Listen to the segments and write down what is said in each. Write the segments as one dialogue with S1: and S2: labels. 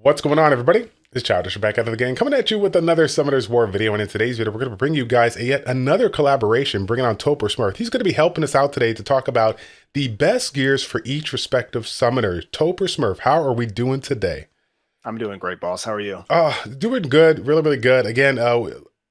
S1: What's going on, everybody? It's Childish back out of the game, coming at you with another Summoners War video. And in today's video, we're going to bring you guys yet another collaboration, bringing on TopherSmurf. He's going to be helping us out today to talk about the best gears for each respective summoner. TopherSmurf, how are we doing today?
S2: I'm doing great, boss. How are you?
S1: Doing good, really good. Again,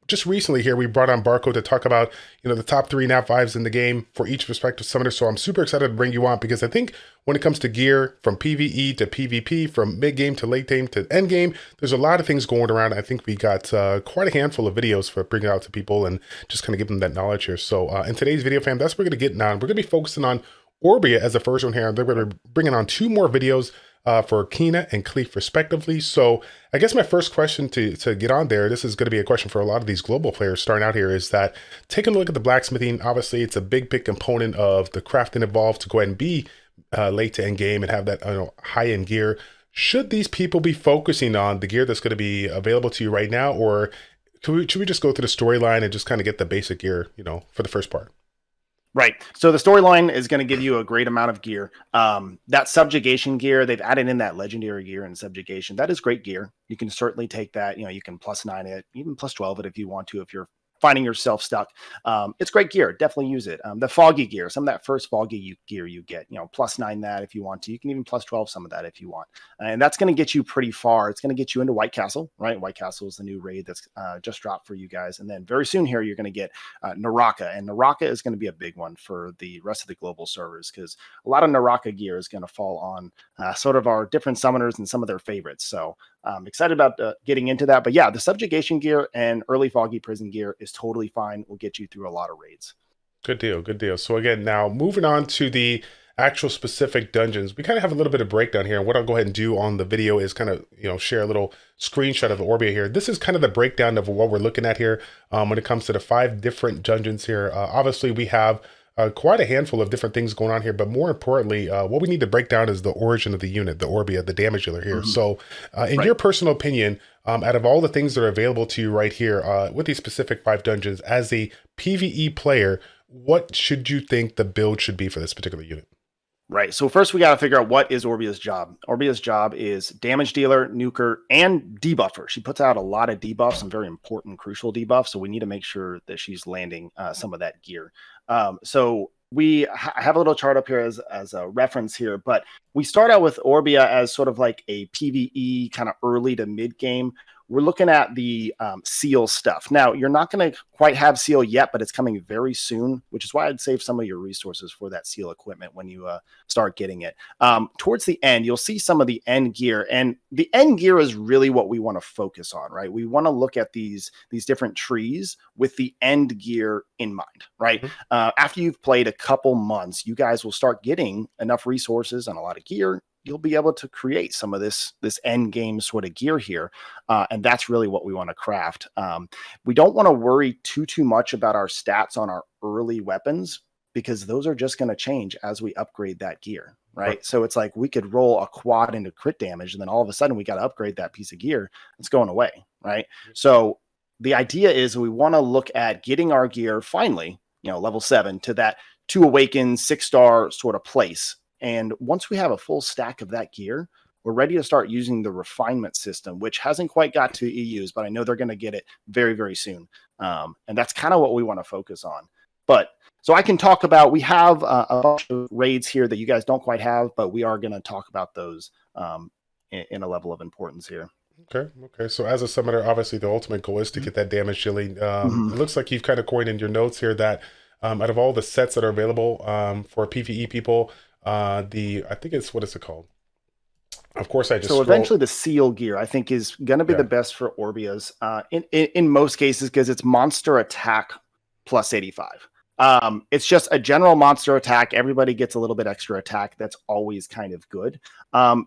S1: just recently here, we brought on Barco to talk about, the top 3 nat 5s in the game for each respective summoner. So I'm super excited to bring you on because I think when it comes to gear, from PVE to PVP, from mid game to late game to end game, there's a lot of things going around. I think we got quite a handful of videos for bringing out to people and just kind of give them that knowledge here. So in today's video, fam, that's what we're going to get on. We're going to be focusing on ORBIA as the first one here. They're going to be bringing on 2 more videos for Kina and Cleef respectively. So I guess my first question to get on there, this is going to be a question for a lot of these global players starting out here, is that taking a look at the blacksmithing, obviously it's a big component of the crafting involved to go ahead and be late to end game and have that high end gear. Should these people be focusing on the gear that's going to be available to you right now, or should we just go through the storyline and just kind of get the basic gear, for the first part?
S2: Right. So the storyline is going to give you a great amount of gear. That subjugation gear, they've added in that legendary gear and subjugation. That is great gear. You can certainly take that. You can +9 it, even +12 it if you want to, if you're finding yourself stuck. It's great gear. Definitely use it. The foggy gear, some of that first foggy gear you get, +9 that if you want to. You can even +12 some of that if you want. And that's going to get you pretty far. It's going to get you into White Castle, right? White Castle is the new raid that's just dropped for you guys. And then very soon here, you're going to get Naraka. And Naraka is going to be a big one for the rest of the global servers, because a lot of Naraka gear is going to fall on sort of our different summoners and some of their favorites. So I'm excited about getting into that. But yeah, the subjugation gear and early foggy prison gear is totally fine. We'll get you through a lot of raids.
S1: Good deal, good deal. So again, now moving on to the actual specific dungeons, we kind of have a little bit of breakdown here. And what I'll go ahead and do on the video is kind of, share a little screenshot of the ORBIA here. This is kind of the breakdown of what we're looking at here when it comes to the 5 different dungeons here. Obviously, we have quite a handful of different things going on here, but more importantly, what we need to break down is the origin of the unit, the ORBIA, the damage dealer here. So in your personal opinion, out of all the things that are available to you right here with these specific 5 dungeons, as a PvE player, what should you think the build should be for this particular unit?
S2: Right. So first we got to figure out what is Orbia's job. Orbia's job is damage dealer, nuker, and debuffer. She puts out a lot of debuffs, some very important, crucial debuffs. So we need to make sure that she's landing some of that gear. So we have a little chart up here as a reference here, but we start out with Orbia as sort of like a PvE kind of early to mid game. We're looking at the seal stuff. Now, you're not going to quite have seal yet, but it's coming very soon, which is why I'd save some of your resources for that seal equipment when you start getting it. Towards the end, you'll see some of the end gear, and the end gear is really what we want to focus on, right? We want to look at these different trees with the end gear in mind, right? Mm-hmm. After you've played a couple months, you guys will start getting enough resources and a lot of gear. You'll be able to create some of this end game sort of gear here. And that's really what we want to craft. We don't want to worry too much about our stats on our early weapons, because those are just going to change as we upgrade that gear, right? So it's like we could roll a quad into crit damage, and then all of a sudden we got to upgrade that piece of gear. It's going away, right? So the idea is we want to look at getting our gear finally, level 7 to that 2 awaken 6-star sort of place. And once we have a full stack of that gear, we're ready to start using the refinement system, which hasn't quite got to EUs, but I know they're going to get it very, very soon. And that's kind of what we want to focus on. But so I can talk about, we have a bunch of raids here that you guys don't quite have, but we are going to talk about those in a level of importance here.
S1: Okay. So as a summoner, obviously the ultimate goal is to get that damage dealing. It looks like you've kind of coined in your notes here that out of all the sets that are available for PvE people, I think it's, what is it called? Of course,
S2: eventually the seal gear I think is going to be the best for Orbia's in most cases, because it's monster attack plus 85. It's just a general monster attack. Everybody gets a little bit extra attack. That's always kind of good.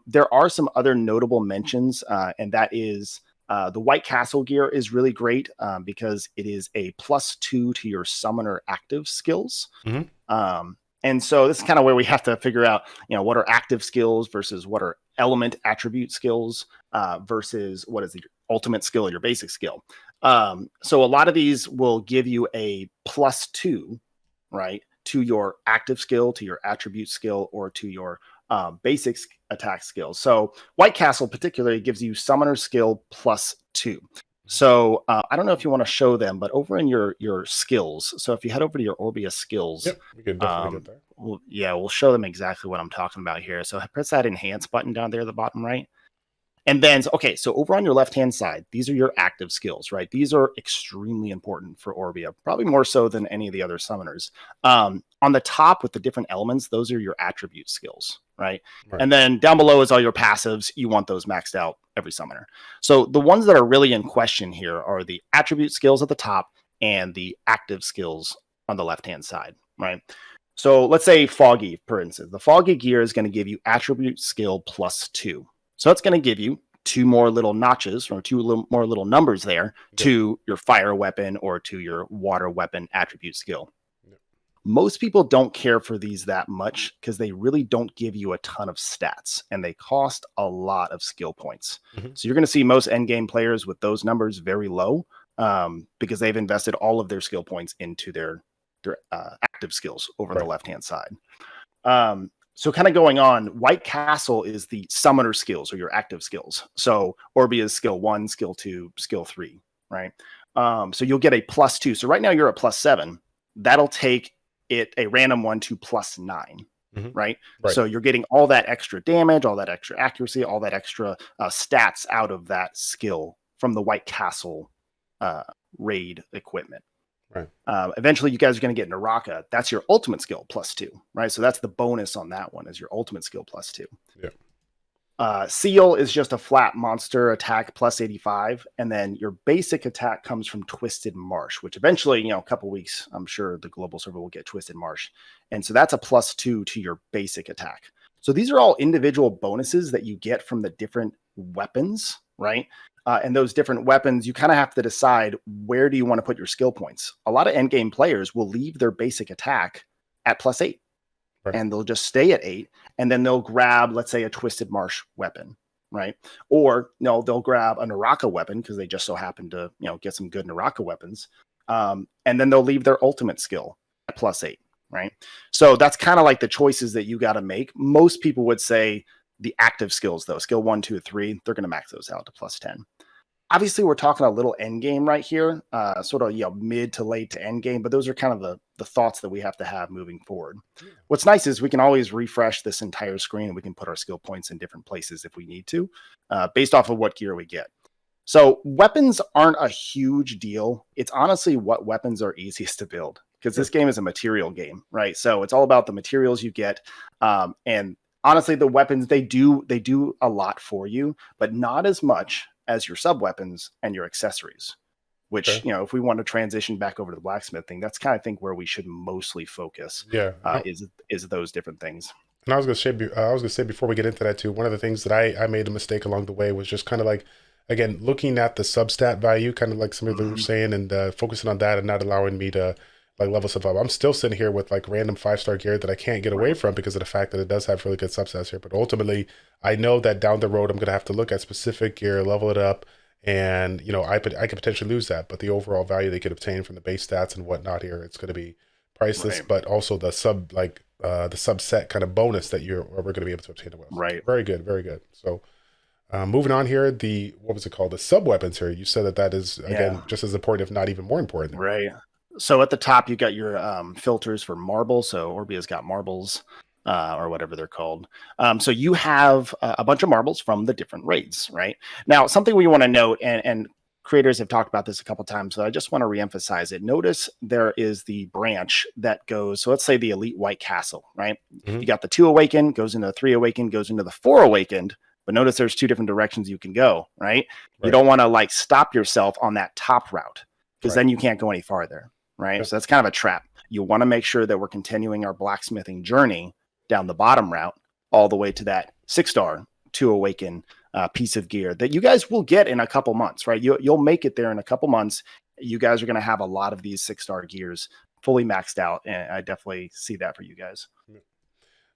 S2: There are some other notable mentions, and that is the White Castle gear is really great because it is a +2 to your summoner active skills. And so this is kind of where we have to figure out, what are active skills versus what are element attribute skills versus what is the ultimate skill or your basic skill. So a lot of these will give you a +2, right, to your active skill, to your attribute skill, or to your basic attack skills. So White Castle particularly gives you Summoner skill +2. So I don't know if you want to show them, but over in your skills. So if you head over to your Orbia skills,
S1: Yep, we could definitely get that.
S2: we'll show them exactly what I'm talking about here. So press that enhance button down there at the bottom right. And then, okay, so over on your left-hand side, these are your active skills, right? These are extremely important for Orbia, probably more so than any of the other summoners. On the top with the different elements, those are your attribute skills, right? And then down below is all your passives. You want those maxed out every summoner. So the ones that are really in question here are the attribute skills at the top and the active skills on the left-hand side, right? So let's say Foggy, for instance. The Foggy gear is going to give you attribute skill +2. So it's going to give you 2 more little notches or 2 more little numbers there to your fire weapon or to your water weapon attribute skill. Most people don't care for these that much because they really don't give you a ton of stats and they cost a lot of skill points. So you're going to see most endgame players with those numbers very low because they've invested all of their skill points into their active skills over on the left-hand side. So kind of going on, White Castle is the summoner skills or your active skills. So Orbia is skill 1, skill 2, skill 3, right? So you'll get a +2. So right now you're at +7. That'll take it a random one to +9, right? So you're getting all that extra damage, all that extra accuracy, all that extra stats out of that skill from the White Castle raid equipment. Eventually, you guys are going to get Naraka. That's your ultimate skill +2, right? So that's the bonus on that one is your ultimate skill +2. Seal is just a flat monster attack +85, and then your basic attack comes from Twisted Marsh, which eventually, a couple weeks, I'm sure the global server will get Twisted Marsh, and so that's a +2 to your basic attack. So these are all individual bonuses that you get from the different weapons, right? And those different weapons, you kind of have to decide where do you want to put your skill points. A lot of endgame players will leave their basic attack at +8, and they'll just stay at 8, and then they'll grab, let's say, a Twisted Marsh weapon, right? Or no, they'll grab a Naraka weapon because they just so happen to, get some good Naraka weapons, and then they'll leave their ultimate skill at +8, right? So that's kind of like the choices that you got to make. Most people would say the active skills, though, skill 1, 2, 3, they're going to max those out to +10. Obviously, we're talking a little end game right here, sort of mid to late to end game, but those are kind of the thoughts that we have to have moving forward. What's nice is we can always refresh this entire screen and we can put our skill points in different places if we need to, based off of what gear we get. So weapons aren't a huge deal. It's honestly what weapons are easiest to build because this game is a material game, right? So it's all about the materials you get, and honestly, the weapons, they do a lot for you, but not as much as your sub weapons and your accessories, which, if we want to transition back over to the blacksmithing, that's kind of think where we should mostly focus. Is those different things.
S1: And I was gonna say before we get into that too, one of the things that I made a mistake along the way was just kind of like, again, looking at the substat value, kind of like some of you were saying, and focusing on that and not allowing me to like level stuff up. I'm still sitting here with like random 5-star gear that I can't get away from because of the fact that it does have really good substats here. But ultimately, I know that down the road, I'm going to have to look at specific gear, level it up, and I could potentially lose that. But the overall value they could obtain from the base stats and whatnot here, it's going to be priceless. But also the subset kind of bonus that we're going to be able to obtain as well.
S2: Right.
S1: Very good, very good. So moving on here, what was it called? The sub weapons here. You said that is again just as important, if not even more important.
S2: Right. So at the top, you got your filters for marbles. So Orbia's got marbles, or whatever they're called. So you have a bunch of marbles from the different raids, right? Now, something we want to note, and creators have talked about this a couple times, so I just want to reemphasize it. Notice there is the branch that goes, so let's say the Elite White Castle, right? You got the 2 Awakened, goes into the 3 Awakened, goes into the 4 Awakened, but notice there's 2 different directions you can go, right? You don't want to stop yourself on that top route because then you can't go any farther. Right. So that's kind of a trap. You want to make sure that we're continuing our blacksmithing journey down the bottom route all the way to that 6-star 2 Awaken piece of gear that you guys will get in a couple months, right? You'll make it there in a couple months. You guys are going to have a lot of these 6-star gears fully maxed out. And I definitely see that for you guys.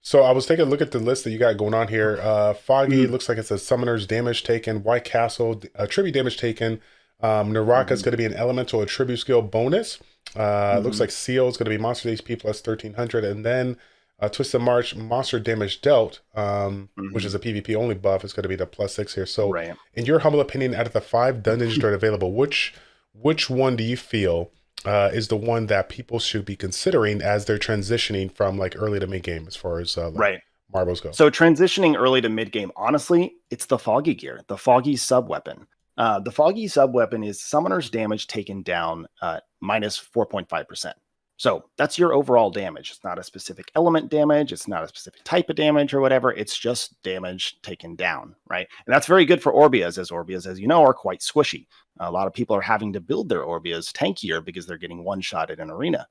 S1: So I was taking a look at the list that you got going on here. Foggy looks like it says Summoners damage taken, White Castle tribute damage taken. Naraka is going to be an elemental attribute skill bonus. Looks like Seal is going to be monster HP plus 1300, and then Twisted March monster damage dealt, which
S2: Mhm.
S1: is a PvP only buff, is going to be the +6 here. So,
S2: Right.
S1: in your humble opinion, out of the 5 dungeons that are available, which one do you feel is the one that people should be considering as they're transitioning from like early to mid game as far as like
S2: Right.
S1: marbles go?
S2: So transitioning early to mid game, honestly, it's the foggy gear, the foggy sub weapon. The foggy sub weapon is summoner's damage taken down minus 4.5%. So that's your overall damage. It's not a specific element damage. It's not a specific type of damage or whatever. It's just damage taken down, right? And that's very good for Orbias, as Orbias, as you know, are quite squishy. A lot of people are having to build their Orbias tankier because they're getting one-shotted in arena.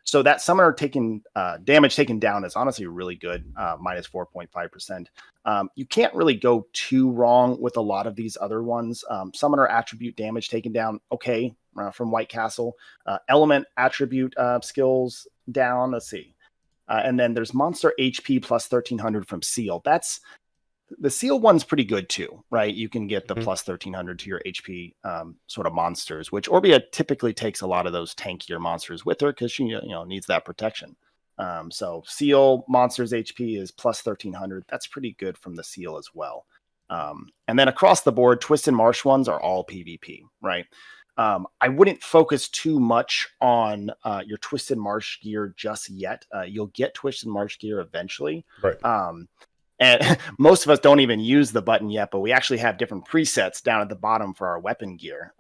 S2: So that summoner taken damage taken down is honestly really good, minus 4.5%. You can't really go too wrong with a lot of these other ones. Summoner attribute damage taken down, okay, from White Castle. Element attribute skills down, let's see. And then there's monster HP plus 1300 from Seal. That's the Seal one's pretty good too, right? You can get the plus 1300 to your HP sort of monsters, which Orbia typically takes a lot of those tankier monsters with her because she needs that protection. So Seal monsters HP is plus 1300. That's pretty good from the Seal as well. And then across the board, Twisted Marsh ones are all PvP, right? I wouldn't focus too much on your Twisted Marsh gear just yet. You'll get Twisted Marsh gear eventually.
S1: Right.
S2: And most of us don't even use the button yet, but we actually have different presets down at the bottom for our weapon gear.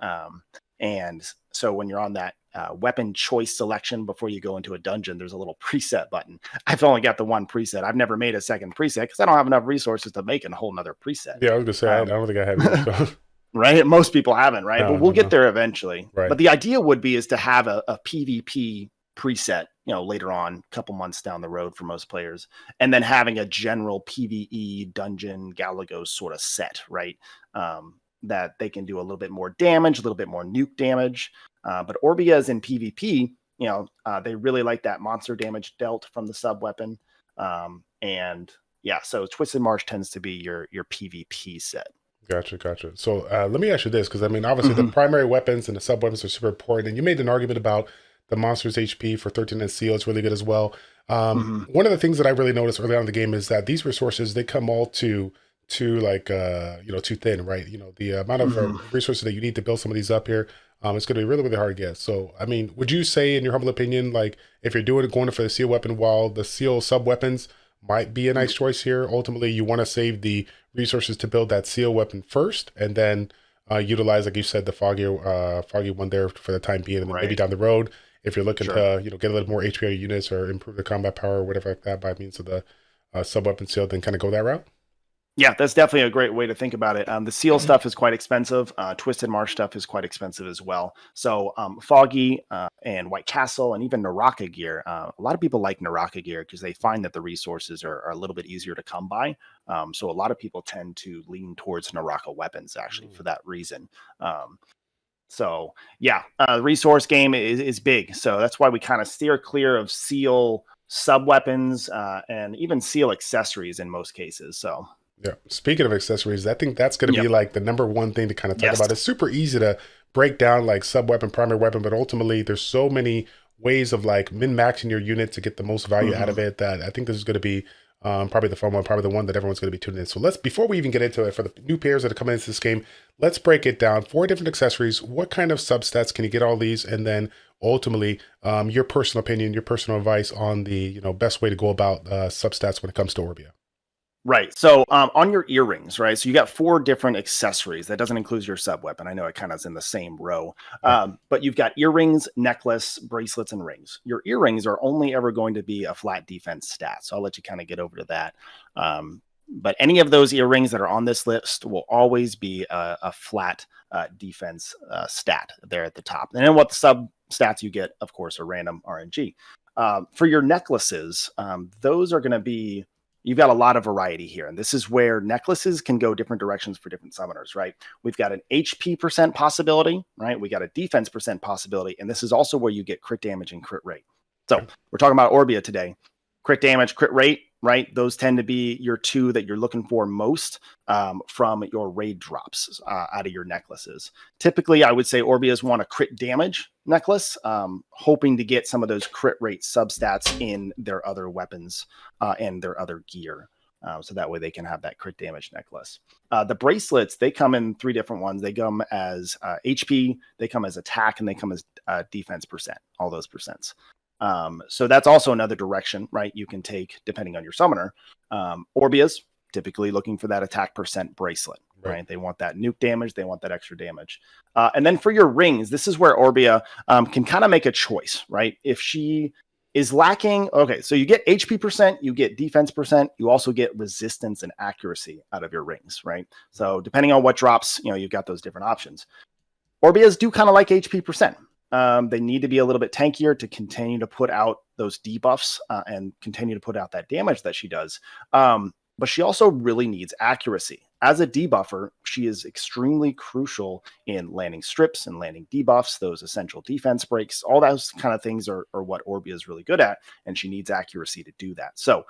S2: And so when you're on that weapon choice selection before you go into a dungeon, there's a little preset button. I've only got the one preset. I've never made a second preset because I don't have enough resources to make a whole nother preset.
S1: Yeah, I was gonna say I don't think I have either, so.
S2: Right? Most people haven't, right?
S1: No,
S2: but we'll
S1: no,
S2: get
S1: no.
S2: there eventually.
S1: Right.
S2: But the idea would be is to have a PvP preset, later on, a couple months down the road for most players, and then having a general PVE dungeon Galagos sort of set, right? That they can do a little bit more damage, a little bit more nuke damage. But Orbias in PvP, they really like that monster damage dealt from the sub weapon. And yeah, so Twisted Marsh tends to be your PvP set.
S1: Gotcha. So let me ask you this, because I mean, obviously the primary weapons and the sub weapons are super important, and you made an argument about the monster's HP for 13 and Seal. It's really good as well. One of the things that I really noticed early on in the game is that these resources, they come all too like too thin, right? The amount of resources that you need to build some of these up here, it's going to be really, really hard to get. So I mean, would you say, in your humble opinion, like if you're going for the Seal weapon, while the Seal sub weapons might be a nice choice here, ultimately you want to save the resources to build that Seal weapon first, and then utilize, like you said, the foggy one there for the time being, and then maybe down the road, if you're looking to get a little more HP on your units or improve the combat power or whatever like that by means of the sub weapon Seal, then kind of go that route.
S2: Yeah, that's definitely a great way to think about it. The Seal stuff is quite expensive. Twisted Marsh stuff is quite expensive as well. So Foggy and White Castle and even Naraka gear. A lot of people like Naraka gear because they find that the resources are a little bit easier to come by. So a lot of people tend to lean towards Naraka weapons actually for that reason. So yeah, the resource game is big. So that's why we kind of steer clear of Seal sub weapons and even Seal accessories in most cases. So.
S1: Yeah. Speaking of accessories, I think that's going to be like the number one thing to kind of talk about. It's super easy to break down like sub weapon, primary weapon, but ultimately there's so many ways of like min-maxing your unit to get the most value out of it that I think this is going to be probably the fun one, probably the one that everyone's going to be tuning in. So before we even get into it, for the new players that are coming into this game, let's break it down. 4 different accessories. What kind of substats can you get all these? And then ultimately, your personal opinion, your personal advice on the best way to go about substats when it comes to Orbia.
S2: Right. So on your earrings, right? So you got 4 different accessories. That doesn't include your sub weapon. I know it kind of is in the same row. But you've got earrings, necklace, bracelets, and rings. Your earrings are only ever going to be a flat defense stat. So I'll let you kind of get over to that. But any of those earrings that are on this list will always be a flat defense stat there at the top. And then what the sub stats you get, of course, are random RNG. For your necklaces, those are going to be... You've got a lot of variety here. And this is where necklaces can go different directions for different summoners, right? We've got an HP % possibility, right? We got a defense % possibility. And this is also where you get crit damage and crit rate. So we're talking about Orbia today. Crit damage, crit rate, right? Those tend to be your two that you're looking for most from your raid drops out of your necklaces. Typically, I would say Orbias want a crit damage necklace, hoping to get some of those crit rate substats in their other weapons and their other gear. So that way they can have that crit damage necklace. The bracelets, they come in 3 different ones. They come as HP, they come as attack, and they come as defense percent, all those percents. So that's also another direction, right? You can take depending on your summoner. Orbias typically looking for that attack percent bracelet, right? They want that nuke damage. They want that extra damage. And then for your rings, this is where Orbia can kind of make a choice, right? If she is lacking, okay, so you get HP percent, you get defense percent, you also get resistance and accuracy out of your rings, right? So depending on what drops, you've got those different options. Orbias do kind of like HP percent. They need to be a little bit tankier to continue to put out those debuffs and continue to put out that damage that she does. But she also really needs accuracy. As a debuffer, she is extremely crucial in landing strips and landing debuffs, those essential defense breaks. All those kind of things are what Orbia is really good at, and she needs accuracy to do that. So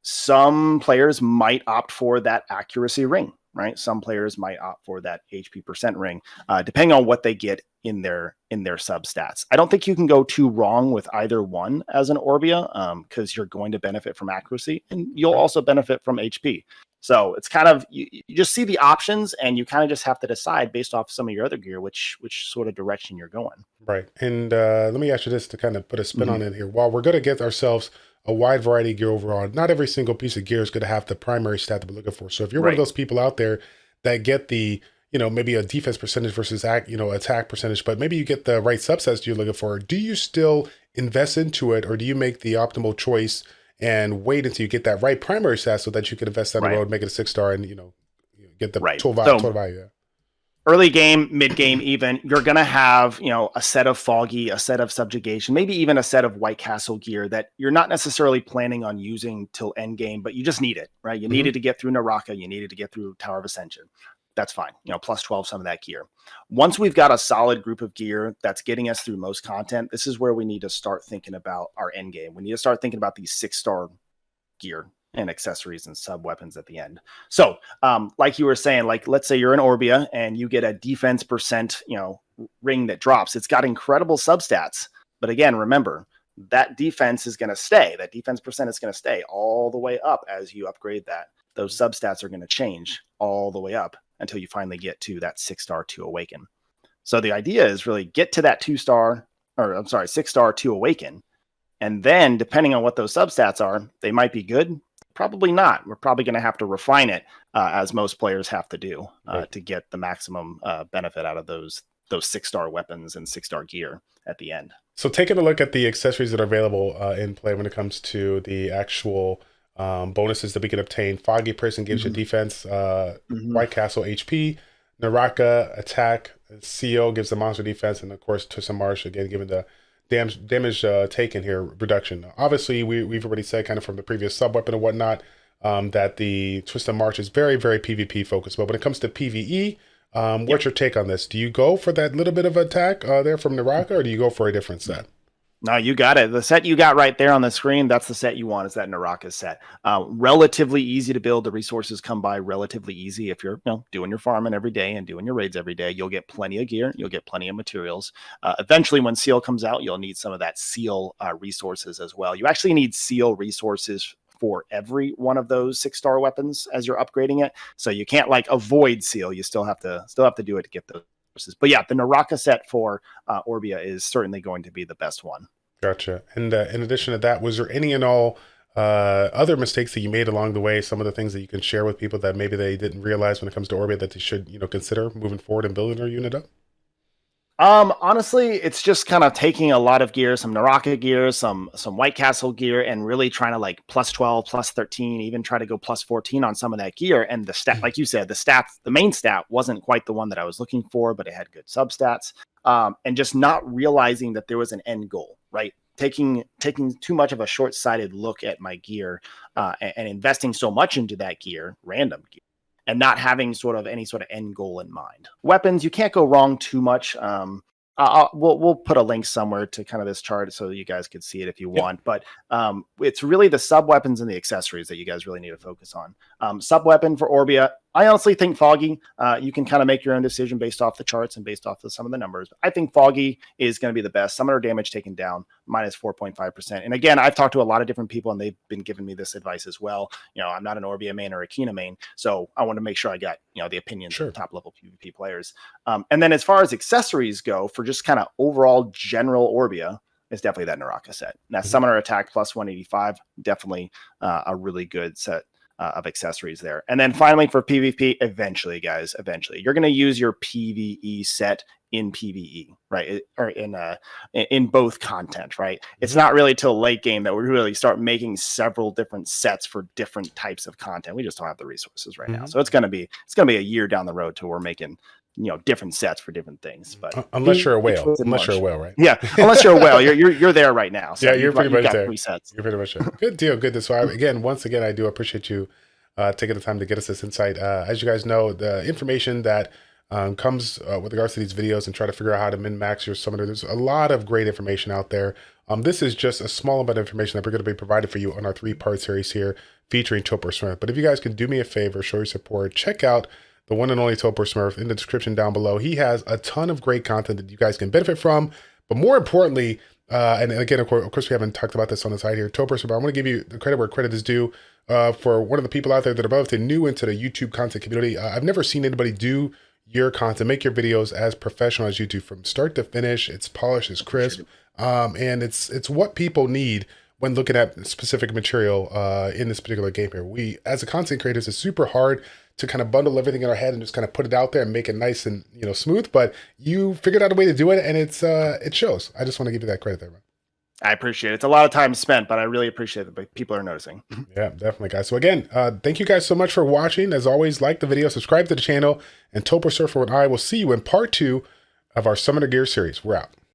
S2: some players might opt for that accuracy ring, right? Some players might opt for that HP percent ring, depending on what they get in their substats. I don't think you can go too wrong with either one as an Orbia, because you're going to benefit from accuracy and you'll also benefit from HP. So it's kind of, you just see the options and you kind of just have to decide based off some of your other gear, which sort of direction you're going.
S1: Right. And let me ask you this to kind of put a spin on it here. While we're going to get ourselves a wide variety of gear overall, not every single piece of gear is going to have the primary stat that we're looking for. So if you're one of those people out there that get the, maybe a defense percentage versus attack percentage, but maybe you get the right subsets you're looking for, do you still invest into it, or do you make the optimal choice and wait until you get that right primary stat so that you can invest down the road, make it a 6-star, and get the total value? Yeah.
S2: Early game, mid game, even, you're going to have, a set of Foggy, a set of Subjugation, maybe even a set of White Castle gear that you're not necessarily planning on using till end game, but you just need it, right? You needed to get through Naraka. You needed to get through Tower of Ascension. That's fine. Plus 12 some of that gear. Once we've got a solid group of gear that's getting us through most content, this is where we need to start thinking about our end game. We need to start thinking about these 6-star gear and accessories and sub weapons at the end. So like you were saying, like, let's say you're an Orbia and you get a defense percent, ring that drops. It's got incredible substats. But again, remember, that defense is going to stay. That defense percent is going to stay all the way up as you upgrade that. Those substats are going to change all the way up until you finally get to that 6-star to awaken. So the idea is really get to that 6-star to awaken. And then depending on what those substats are, they might be good. Probably not. We're probably going to have to refine it, as most players have to do, to get the maximum benefit out of those 6-star weapons and 6-star gear at the end.
S1: So taking a look at the accessories that are available in play when it comes to the actual bonuses that we can obtain. Foggy Prison gives you defense, White Castle HP, Naraka attack, CO gives the monster defense, and of course Twisted Marsh again giving the damage taken here reduction. Obviously, we've already said kind of from the previous sub weapon and whatnot that the Twisted March is very, very PvP focused. But when it comes to PvE, what's your take on this? Do you go for that little bit of attack there from Naraka, or do you go for a different set?
S2: No, you got it. The set you got right there on the screen, that's the set you want, is that Naraka set. Relatively easy to build. The resources come by relatively easy. If you're doing your farming every day and doing your raids every day, you'll get plenty of gear. You'll get plenty of materials. Eventually, when Seal comes out, you'll need some of that Seal resources as well. You actually need Seal resources for every one of those 6-star weapons as you're upgrading it. So you can't avoid Seal. You still have to do it to get those. But yeah, the Naraka set for Orbia is certainly going to be the best one.
S1: Gotcha. And in addition to that, was there any and all other mistakes that you made along the way? Some of the things that you can share with people that maybe they didn't realize when it comes to Orbia that they should consider moving forward and building their unit up?
S2: Honestly, it's just kind of taking a lot of gear, some Naraka gear, some White Castle gear, and really trying to plus 12, plus 13, even try to go plus 14 on some of that gear. And the stat, like you said, the main stat wasn't quite the one that I was looking for, but it had good substats. And just not realizing that there was an end goal, right? Taking too much of a short-sighted look at my gear and investing so much into that gear, random gear, and not having any sort of end goal in mind. Weapons, you can't go wrong too much. we'll put a link somewhere to kind of this chart so that you guys could see it if you want. But it's really the sub weapons and the accessories that you guys really need to focus on. Sub weapon for Orbia, I honestly think Foggy. You can kind of make your own decision based off the charts and based off of some of the numbers. I think Foggy is going to be the best. Summoner damage taken down minus 4.5%. And again, I've talked to a lot of different people and they've been giving me this advice as well. You know, I'm not an Orbia main or a Kina main, so I want to make sure I got, you know, the opinions of the top level PvP players. And then as far as accessories go, for just kind of overall general Orbia, is definitely that Naraka set. Now, Summoner attack plus 185, definitely a really good set of accessories there. And then finally for PvP, eventually, guys, you're going to use your PVE set in PVE, right? Or in both content, right? It's not really till late game that we really start making several different sets for different types of content. We just don't have the resources right now. So it's going to be a year down the road till we're making, you know, different sets for different things. But
S1: unless you're a whale, right?
S2: Yeah, unless you're a whale, you're there right now. So
S1: yeah, you're pretty much there.
S2: 3 sets.
S1: You're pretty much there. Good deal. Good. So once again, I do appreciate you taking the time to get us this insight. As you guys know, the information that comes with regards to these videos and try to figure out how to min-max your summoner, there's a lot of great information out there. This is just a small amount of information that we're going to be provided for you on our 3-part series here featuring TopherSmurf. But if you guys can do me a favor, show your support, check out the one and only TopherSmurf in the description down below. He has a ton of great content that you guys can benefit from. But more importantly, and again, of course, we haven't talked about this on the side here, TopherSmurf, I want to give you the credit where credit is due. For one of the people out there that are relatively new into the YouTube content community, I've never seen anybody do your content, make your videos as professional as you do from start to finish. It's polished, it's crisp, and it's what people need when looking at specific material in this particular game here. We, as a content creators, it's super hard to kind of bundle everything in our head and just kind of put it out there and make it nice and, you know, smooth. But you figured out a way to do it, and it shows. I just want to give you that credit there, man.
S2: I appreciate it. It's a lot of time spent, but I really appreciate that people are noticing.
S1: Yeah, definitely, guys. So again, thank you guys so much for watching. As always, like the video, subscribe to the channel, and TopherSmurf and I will see you in part 2 of our Summoner Gear series. We're out.